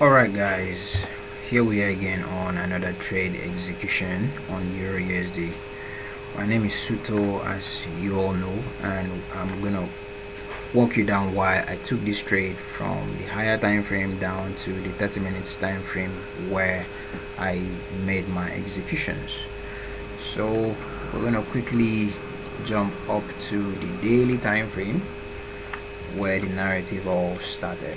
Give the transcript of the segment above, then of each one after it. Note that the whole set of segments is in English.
Alright guys, here we are again on another trade execution on Euro USD. My name is Suto, as you all know, and I'm gonna walk you down why I took this trade from the higher time frame down to the 30 minutes time frame where I made my executions. So we're gonna quickly jump up to the daily time frame where the narrative all started.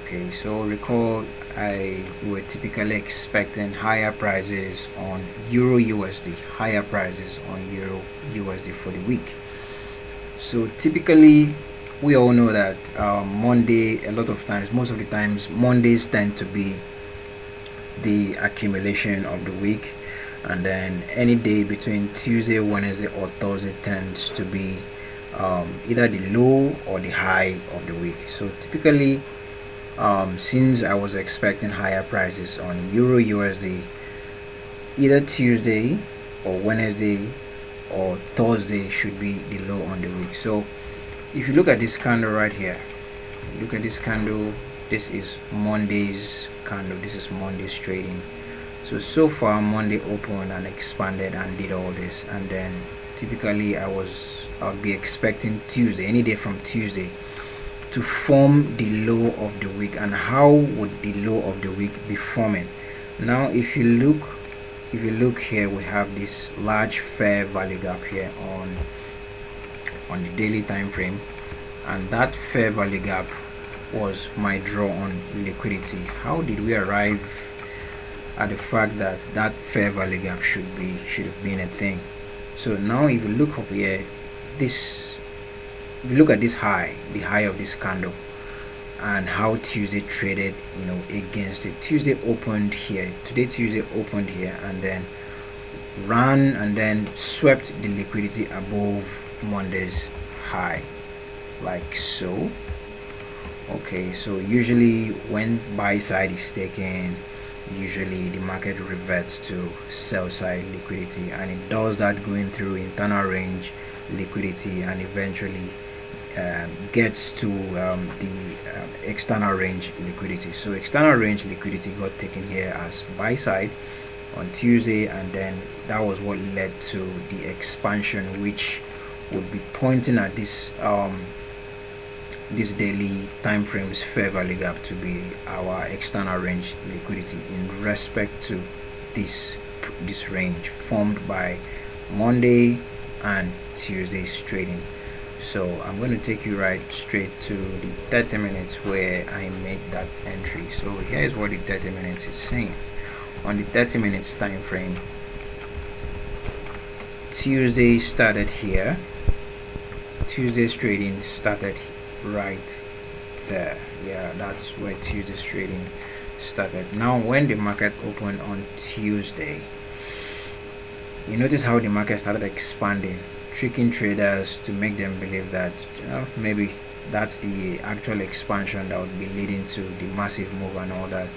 Okay, so recall I were typically expecting higher prices on Euro USD, higher prices on Euro USD for the week. So typically we all know that Monday, a lot of times, most of the times, Mondays tend to be the accumulation of the week, and then any day between Tuesday, Wednesday, or Thursday tends to be either the low or the high of the week. So typically, since I was expecting higher prices on Euro USD, either Tuesday or Wednesday or Thursday should be the low on the week. So if you look at this candle right here, look at this candle. This is Monday's candle. This is Monday's trading. So far Monday opened and expanded and did all this, and then typically I'll be expecting Tuesday, any day from Tuesday, to form the low of the week. And how would the low of the week be forming? Now if you look here, we have this large fair value gap here on the daily time frame, and that fair value gap was my draw on liquidity. How did we arrive at the fact that that fair value gap should have been a thing? So now if you look up here, if you look at this high, the high of this candle, and how Tuesday traded, against it. Tuesday opened here. Today Tuesday opened here and then ran and then swept the liquidity above Monday's high, like so. Okay, so usually when buy side is taken, usually the market reverts to sell side liquidity, and it does that going through internal range liquidity and eventually gets to the external range liquidity. So external range liquidity got taken here as buy side on Tuesday, and then that was what led to the expansion, which would be pointing at this daily time frame's fair value gap to be our external range liquidity in respect to this range formed by Monday and Tuesday's trading. So I'm going to take you right straight to the 30 minutes where I made that entry. So here's what the 30 minutes is saying. On the 30 minutes time frame, Tuesday started here. Tuesday's trading started right there. Yeah, that's where Tuesday's trading started. Now when the market opened on Tuesday, you notice how the market started expanding, tricking traders to make them believe that maybe that's the actual expansion that would be leading to the massive move and all that.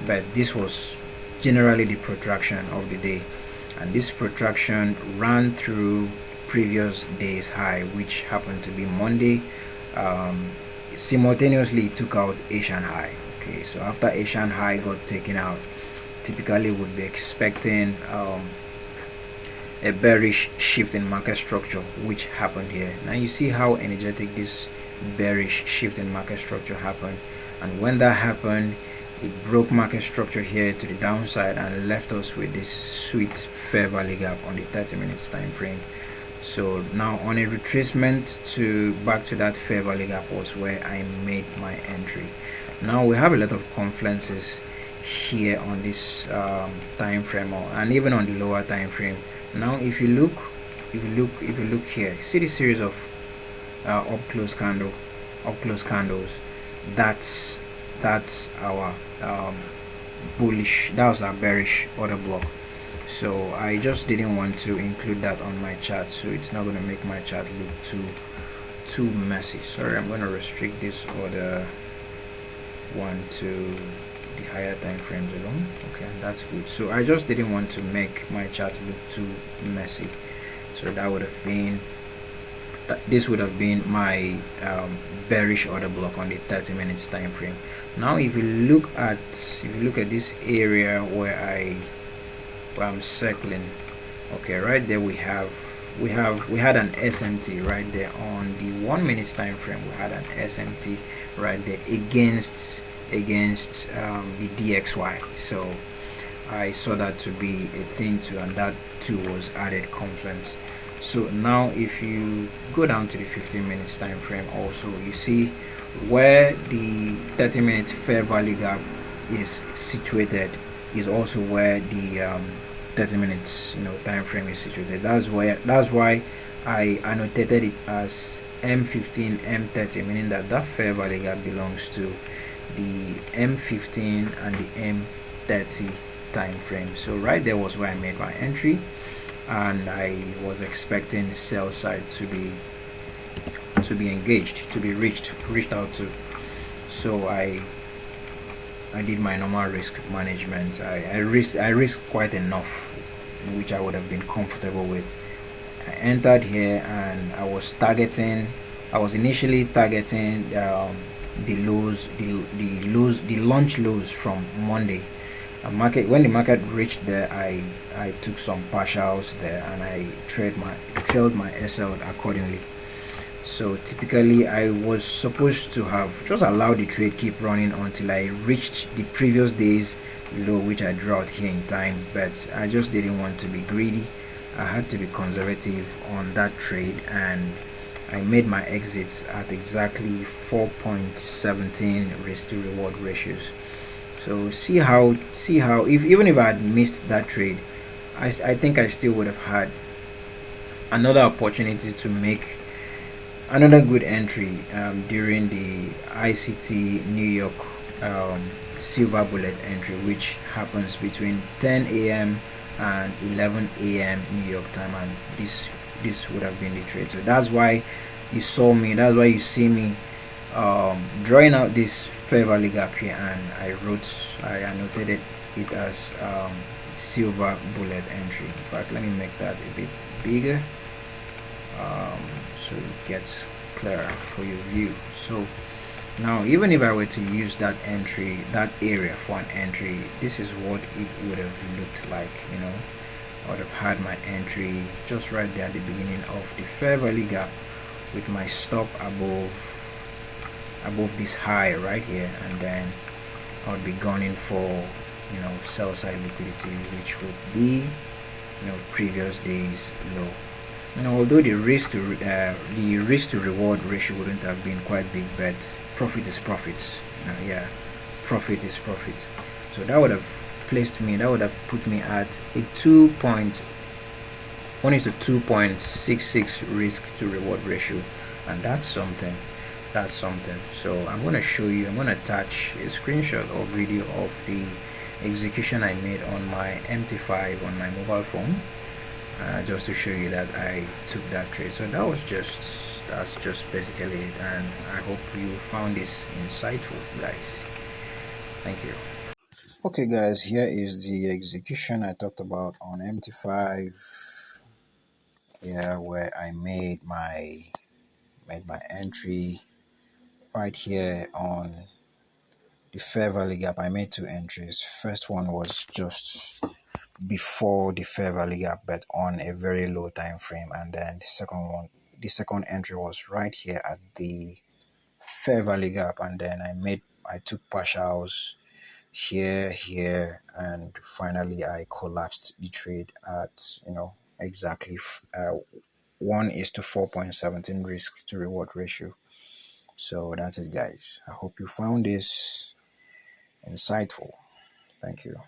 But this was generally the protraction of the day, and this protraction ran through previous day's high, which happened to be Monday. Simultaneously took out Asian high. Okay, so after Asian high got taken out, typically would be expecting a bearish shift in market structure, which happened here. Now you see how energetic this bearish shift in market structure happened, and when that happened, it broke market structure here to the downside and left us with this sweet fair value gap on the 30 minutes time frame. So now on a retracement to back to that fair value gap was where I made my entry. Now we have a lot of confluences here on this time frame, and even on the lower time frame. Now if you look here, see this series of up close candles. That's our bullish, that was our bearish order block. So I just didn't want to include that on my chart, so it's not going to make my chart look too messy. Sorry, I'm going to restrict this order one to the higher time frames alone. Okay, that's good. So I just didn't want to make my chart look too messy, so that would have been This would have been my bearish order block on the 30 minutes time frame. Now if you look at this area where I'm circling, okay, right there we had an SMT right there on the 1 minute time frame. We had an SMT right there against the DXY. So I saw that to be a thing too, and that too was added confluence. So now if you go down to the 15 minutes time frame, also you see where the 30 minutes fair value gap is situated is also where the 30 minutes time frame is situated. That's why I annotated it as M15 M30, meaning that that fair value gap belongs to the M15 and the M30 time frame. So right there was where I made my entry, and I was expecting sell side to be engaged, to be reached out to. So I did my normal risk management. I risked quite enough, which I would have been comfortable with. I entered here and I was initially targeting the lows, the launch lows from Monday. When the market reached there, I took some partials there, and I trailed my SL accordingly. So typically I was supposed to have just allowed the trade keep running until I reached the previous day's low, which I drew out here in time, but I just didn't want to be greedy. I had to be conservative on that trade, and I made my exits at exactly 4.17 risk to reward ratios. So see how if even if I had missed that trade, I think I still would have had another opportunity to make another good entry during the ICT New York silver bullet entry, which happens between 10 a.m. and 11 a.m. New York time, and this would have been the trade. So that's why that's why you see me drawing out this fair value gap here, and I annotated it as silver bullet entry. In fact, let me make that a bit bigger so it gets clearer for your view. So now even if I were to use that area for an entry, this is what it would have looked like. I would have had my entry just right there at the beginning of the fair value gap, with my stop above this high right here, and then I would be gunning for sell side liquidity, which would be previous days low. Although the risk to reward ratio wouldn't have been quite big, but profit is profit. Yeah, profit is profit. So that would have put me at a 2.66 risk to reward ratio, and that's something. So I'm going to attach a screenshot or video of the execution I made on my MT5 on my mobile phone, just to show you that I took that trade. So that's just basically it, and I hope you found this insightful, guys. Thank you. Okay, guys, here is the execution I talked about on MT5. Yeah, where I made my entry right here on the fair value gap. I made two entries. First one was just before the fair value gap, but on a very low time frame, and then the second entry was right here at the fair value gap, and then I took partials here, and finally I collapsed the trade at exactly 1:4.17 risk to reward ratio. So that's it, guys. I hope you found this insightful. Thank you.